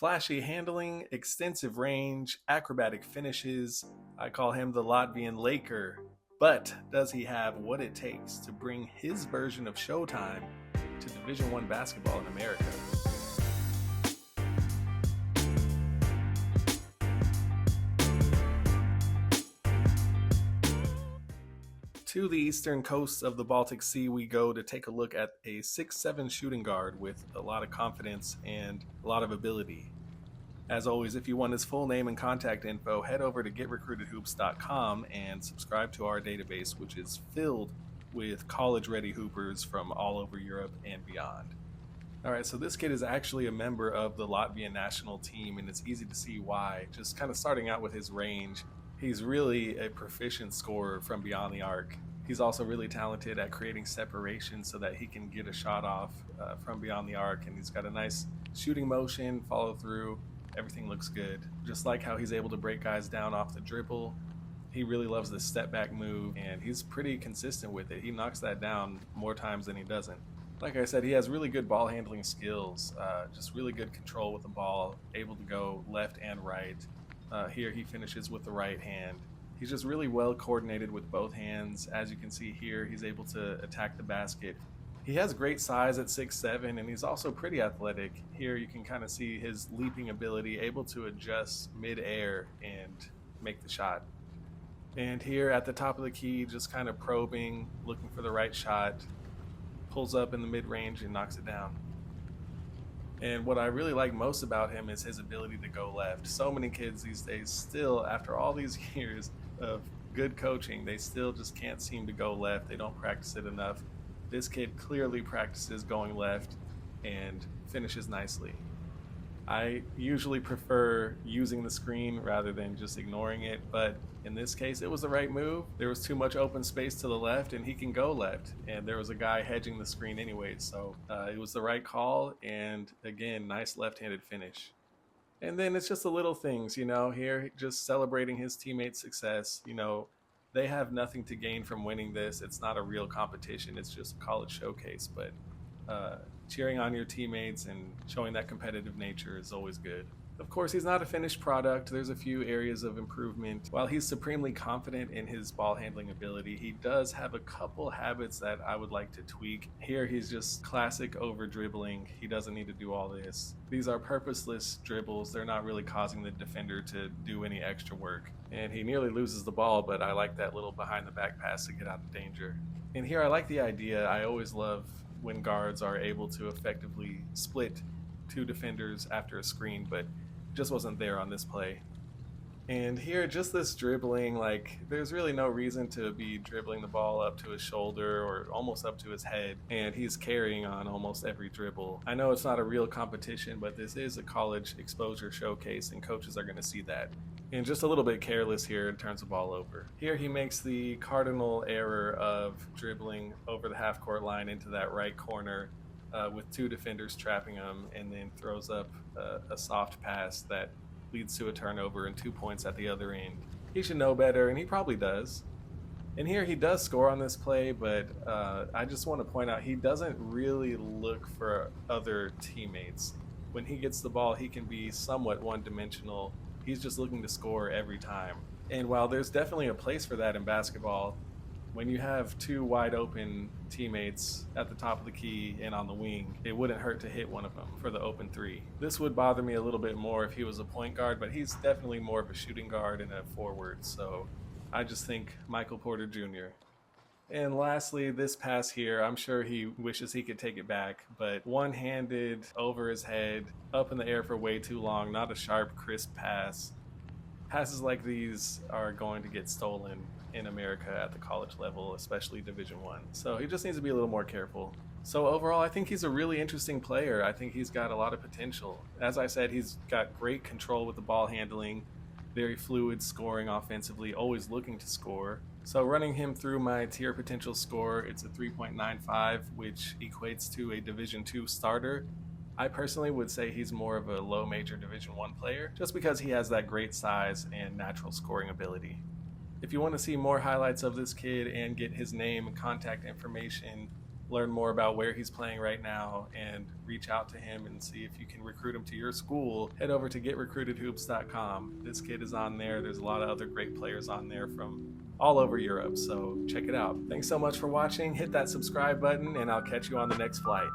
Flashy handling, extensive range, acrobatic finishes. I call him the Latvian LAKER. But does he have what it takes to bring his version of Showtime to Division I basketball in America? To the eastern coast of the Baltic Sea, we go to take a look at a 6'7" shooting guard with a lot of confidence and a lot of ability. As always, if you want his full name and contact info, head over to getrecruitedhoops.com and subscribe to our database, which is filled with college-ready hoopers from all over Europe and beyond. All right, so this kid is actually a member of the Latvian National Team, and it's easy to see why. Just kind of starting out with his range, he's really a proficient scorer from beyond the arc. He's also really talented at creating separation so that he can get a shot off from beyond the arc, and he's got a nice shooting motion, follow through. Everything looks good. Just like how he's able to break guys down off the dribble, he really loves the step back move, and he's pretty consistent with it. He knocks that down more times than he doesn't. Like I said, he has really good ball handling skills, just really good control with the ball, able to go left and right. Here he finishes with the right hand. He's just really well coordinated with both hands. As you can see here, he's able to attack the basket. He has great size at 6'7", and he's also pretty athletic. Here you can kind of see his leaping ability, able to adjust mid-air and make the shot. And here at the top of the key, just kind of probing, looking for the right shot, pulls up in the mid-range and knocks it down. And what I really like most about him is his ability to go left. So many kids these days still, after all these years of good coaching, they still just can't seem to go left. They don't practice it enough. This kid clearly practices going left and finishes nicely. I usually prefer using the screen rather than just ignoring it, but in this case, it was the right move. There was too much open space to the left, and he can go left, and there was a guy hedging the screen anyway, so it was the right call, and again, nice left-handed finish. And then it's just the little things, here, just celebrating his teammates' success. They have nothing to gain from winning this. It's not a real competition. It's just a college showcase, but cheering on your teammates and showing that competitive nature is always good. Of course, he's not a finished product. There's a few areas of improvement. While he's supremely confident in his ball handling ability, he does have a couple habits that I would like to tweak. Here, he's just classic over-dribbling. He doesn't need to do all this. These are purposeless dribbles. They're not really causing the defender to do any extra work. And he nearly loses the ball, but I like that little behind-the-back pass to get out of danger. And here, I like the idea. I always love when guards are able to effectively split two defenders after a screen, but just wasn't there on this play. And here, just this dribbling, there's really no reason to be dribbling the ball up to his shoulder or almost up to his head, and he's carrying on almost every dribble. I know it's not a real competition, but this is a college exposure showcase, and coaches are going to see that. And just a little bit careless here and turns the ball over. Here he makes the cardinal error of dribbling over the half-court line into that right corner with two defenders trapping him, and then throws up a soft pass that leads to a turnover and 2 points at the other end. He should know better, and he probably does. And here he does score on this play, but I just want to point out he doesn't really look for other teammates. When he gets the ball, he can be somewhat one-dimensional. He's just looking to score every time. And while there's definitely a place for that in basketball, when you have two wide open teammates at the top of the key and on the wing, it wouldn't hurt to hit one of them for the open three. This would bother me a little bit more if he was a point guard, but he's definitely more of a shooting guard and a forward, so I just think Michael Porter Jr. And lastly, this pass here, I'm sure he wishes he could take it back, but one-handed, over his head, up in the air for way too long, not a sharp, crisp pass. Passes like these are going to get stolen in America at the college level, especially Division I. So he just needs to be a little more careful. So overall, I think he's a really interesting player. I think he's got a lot of potential. As I said, he's got great control with the ball handling, very fluid scoring offensively, always looking to score. So running him through my tier potential score, it's a 3.95, which equates to a Division II starter. I personally would say he's more of a low major Division I player, just because he has that great size and natural scoring ability. If you want to see more highlights of this kid and get his name and contact information, learn more about where he's playing right now and reach out to him and see if you can recruit him to your school, head over to getrecruitedhoops.com. This kid is on there. There's a lot of other great players on there from all over Europe, so check it out. Thanks so much for watching. Hit that subscribe button, and I'll catch you on the next flight.